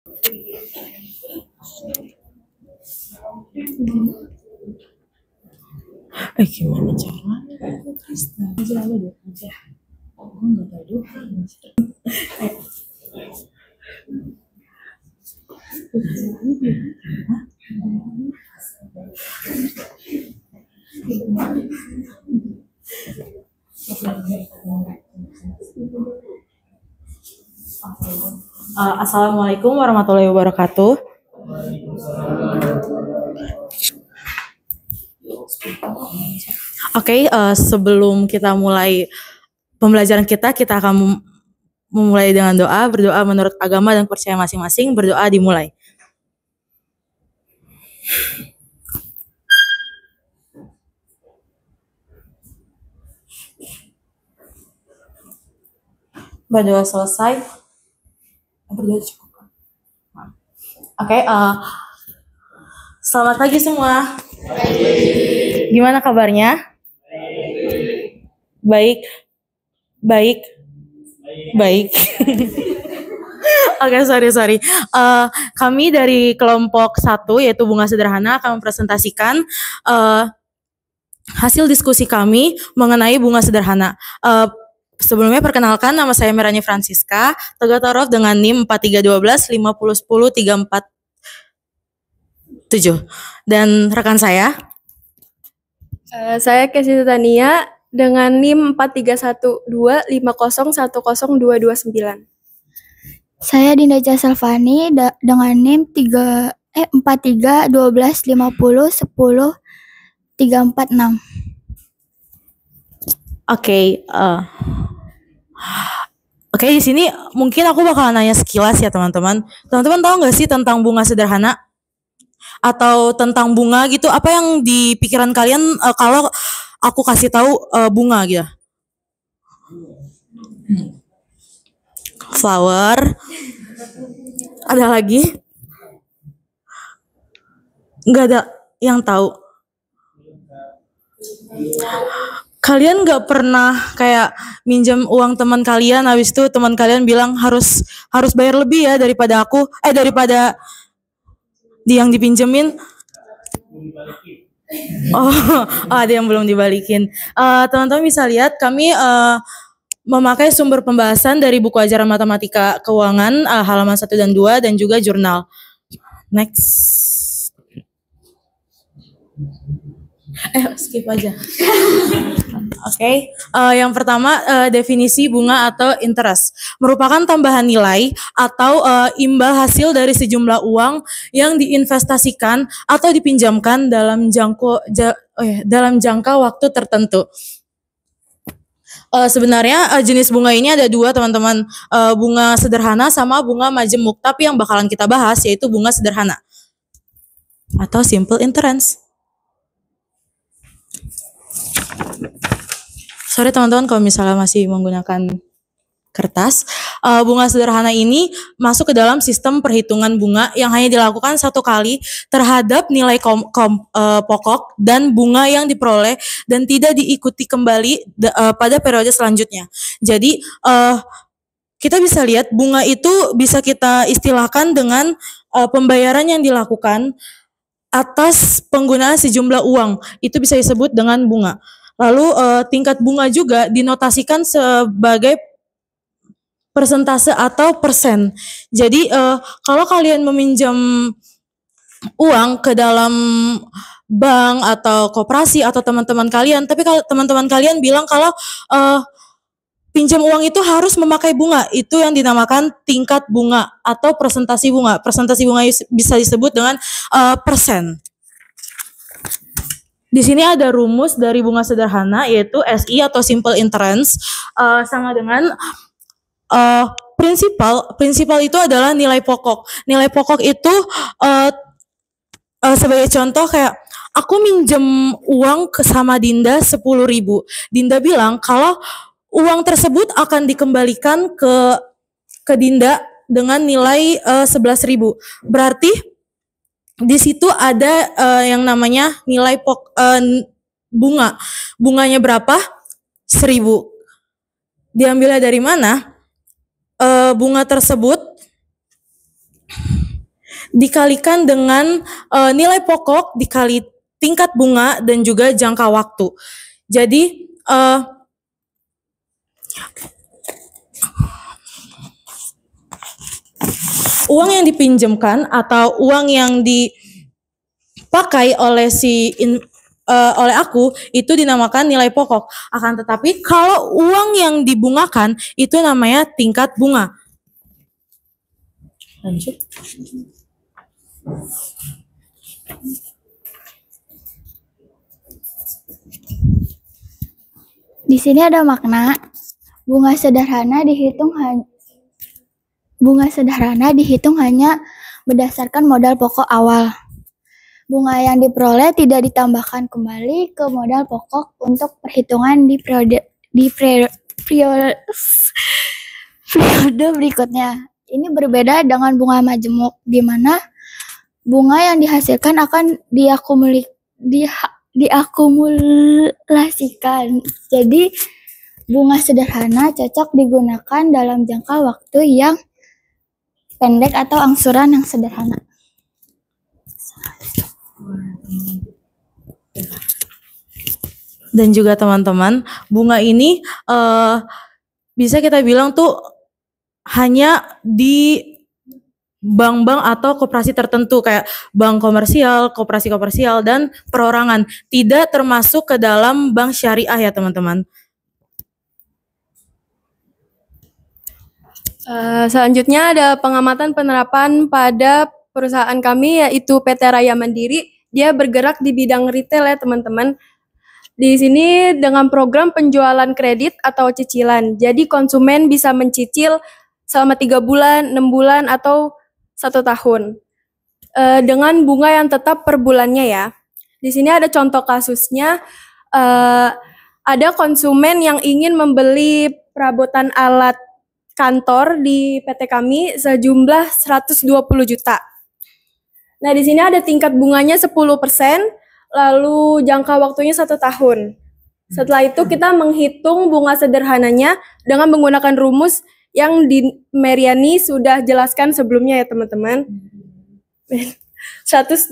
Gimana caranya? Aja dong aja. Aku nggak tahu. Assalamualaikum warahmatullahi wabarakatuh. Sebelum kita mulai pembelajaran kita akan memulai dengan doa. Berdoa menurut agama dan percaya masing-masing. Berdoa dimulai. Berdoa selesai. Berdoa cukup. Selamat pagi semua. Gimana kabarnya? Baik. Sorry. Kami dari kelompok 1 yaitu Bunga Sederhana akan mempresentasikan hasil diskusi kami mengenai bunga sederhana. Sebelumnya perkenalkan, nama saya Merani Francisca, Tegatorof dengan NIM 4312 5010 347. Dan rekan saya? Saya Kesi Tania dengan NIM 4312 5010229. Saya Dinda Jasalvani dengan NIM 4312 50 10 346. Di sini mungkin aku bakal nanya sekilas ya teman-teman. Teman-teman tahu nggak sih tentang bunga sederhana? Atau tentang bunga gitu? Apa yang di pikiran kalian kalau aku kasih tahu bunga gitu? Flower. Ada lagi? Nggak ada yang tahu. Kalian nggak pernah kayak minjem uang teman kalian, habis itu teman kalian bilang harus bayar lebih ya daripada yang dipinjemin. Ada yang belum dibalikin. Teman-teman bisa lihat kami memakai sumber pembahasan dari buku ajaran matematika keuangan halaman 1 dan 2 dan juga jurnal. Next. Skip aja. Yang pertama definisi bunga atau interest merupakan tambahan nilai atau imbal hasil dari sejumlah uang yang diinvestasikan atau dipinjamkan dalam jangka waktu tertentu. Sebenarnya jenis bunga ini ada 2 teman-teman, bunga sederhana sama bunga majemuk, tapi yang bakalan kita bahas yaitu bunga sederhana atau simple interest. Sorry teman-teman kalau misalnya masih menggunakan kertas. Bunga sederhana ini masuk ke dalam sistem perhitungan bunga yang hanya dilakukan 1 kali terhadap nilai pokok dan bunga yang diperoleh dan tidak diikuti kembali pada periode selanjutnya. Jadi kita bisa lihat bunga itu bisa kita istilahkan dengan pembayaran yang dilakukan atas penggunaan sejumlah uang. Itu bisa disebut dengan bunga. Lalu tingkat bunga juga dinotasikan sebagai persentase atau persen. Jadi kalau kalian meminjam uang ke dalam bank atau koperasi atau teman-teman kalian, tapi kalau teman-teman kalian bilang kalau pinjam uang itu harus memakai bunga, itu yang dinamakan tingkat bunga atau presentasi bunga. Presentasi bunga bisa disebut dengan persen. Di sini ada rumus dari bunga sederhana yaitu SI atau simple interest sama dengan prinsipal itu adalah nilai pokok. Nilai pokok itu sebagai contoh kayak aku minjem uang sama Dinda 10.000. Dinda bilang kalau uang tersebut akan dikembalikan ke Dinda dengan nilai 11.000. Berarti di situ ada yang namanya nilai bunga. Bunganya berapa? 1.000. Diambilnya dari mana? Bunga tersebut dikalikan dengan nilai pokok dikali tingkat bunga dan juga jangka waktu. Jadi uang yang dipinjamkan atau uang yang dipakai oleh oleh aku itu dinamakan nilai pokok. Akan tetapi kalau uang yang dibungakan itu namanya tingkat bunga. Lanjut. Di sini ada makna bunga sederhana dihitung hanya berdasarkan modal pokok awal. Bunga yang diperoleh tidak ditambahkan kembali ke modal pokok untuk perhitungan di periode berikutnya. Ini berbeda dengan bunga majemuk, di mana bunga yang dihasilkan akan diakumulasikan. Jadi, bunga sederhana cocok digunakan dalam jangka waktu yang pendek atau angsuran yang sederhana. Dan juga teman-teman, bunga ini bisa kita bilang tuh hanya di bank-bank atau koperasi tertentu kayak bank komersial, koperasi komersial, dan perorangan. Tidak termasuk ke dalam bank syariah ya teman-teman. Selanjutnya ada pengamatan penerapan pada perusahaan kami yaitu PT Raya Mandiri. Dia bergerak di bidang retail ya teman-teman. Di sini dengan program penjualan kredit atau cicilan. Jadi konsumen bisa mencicil selama 3 bulan, 6 bulan, atau 1 tahun. Dengan bunga yang tetap per bulannya ya. Di sini ada contoh kasusnya. Ada konsumen yang ingin membeli perabotan alat kantor di PT kami sejumlah 120 juta. Nah, di sini ada tingkat bunganya 10%, lalu jangka waktunya 1 tahun. Setelah itu kita menghitung bunga sederhananya dengan menggunakan rumus yang di Meriani sudah jelaskan sebelumnya ya teman-teman.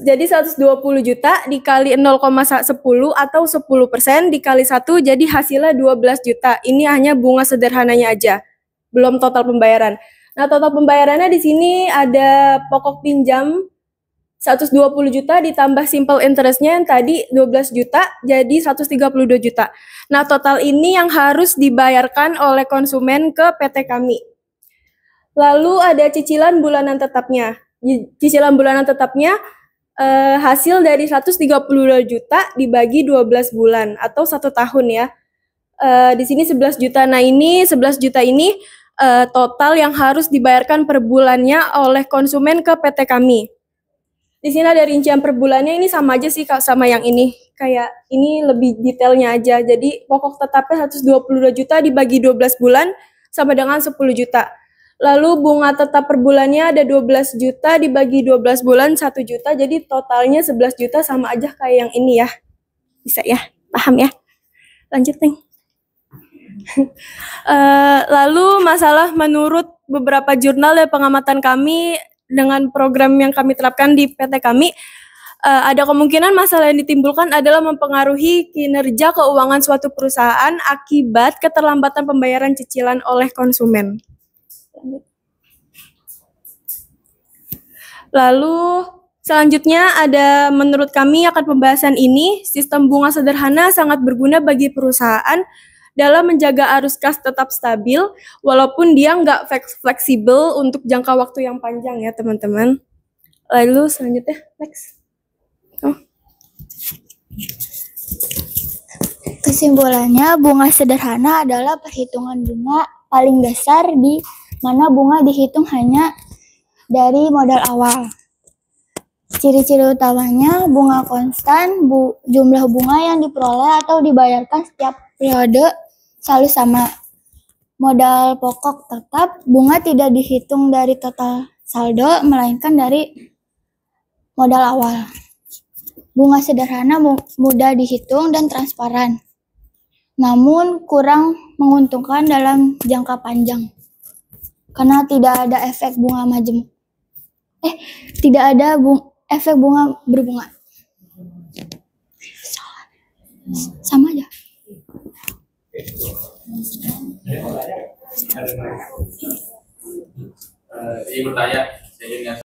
Jadi 120 juta dikali 0,10 atau 10% dikali 1 jadi hasilnya 12 juta. Ini hanya bunga sederhananya aja, belum total pembayaran. Nah, total pembayarannya di sini ada pokok pinjam 120 juta ditambah simple interest-nya yang tadi 12 juta jadi 132 juta. Nah, total ini yang harus dibayarkan oleh konsumen ke PT kami. Lalu ada cicilan bulanan tetapnya. Cicilan bulanan tetapnya hasil dari 132 juta dibagi 12 bulan atau 1 tahun ya. Di sini 11 juta. Nah, ini 11 juta ini total yang harus dibayarkan per bulannya oleh konsumen ke PT kami. Di sini ada rincian per bulannya, ini sama aja sih sama yang ini. Kayak ini lebih detailnya aja. Jadi pokok tetapnya 122 juta dibagi 12 bulan sama dengan 10 juta. Lalu bunga tetap per bulannya ada 12 juta dibagi 12 bulan 1 juta. Jadi totalnya 11 juta sama aja kayak yang ini ya. Bisa ya? Paham ya? Lanjut nih. Lalu masalah menurut beberapa jurnal dan pengamatan kami dengan program yang kami terapkan di PT kami, ada kemungkinan masalah yang ditimbulkan adalah mempengaruhi kinerja keuangan suatu perusahaan akibat keterlambatan pembayaran cicilan oleh konsumen. Lalu selanjutnya ada menurut kami akan pembahasan ini, sistem bunga sederhana sangat berguna bagi perusahaan dalam menjaga arus kas tetap stabil, walaupun dia nggak fleksibel untuk jangka waktu yang panjang ya teman-teman. Lalu selanjutnya, next. Kesimpulannya, bunga sederhana adalah perhitungan bunga paling dasar di mana bunga dihitung hanya dari modal awal. Ciri-ciri utamanya, bunga konstan, jumlah bunga yang diperoleh atau dibayarkan setiap periode selalu sama. Modal pokok tetap, bunga tidak dihitung dari total saldo, melainkan dari modal awal. Bunga sederhana mudah dihitung dan transparan, namun kurang menguntungkan dalam jangka panjang, karena tidak ada efek bunga majemuk. Tidak ada efek bunga berbunga. Sama aja. Ini bertanya,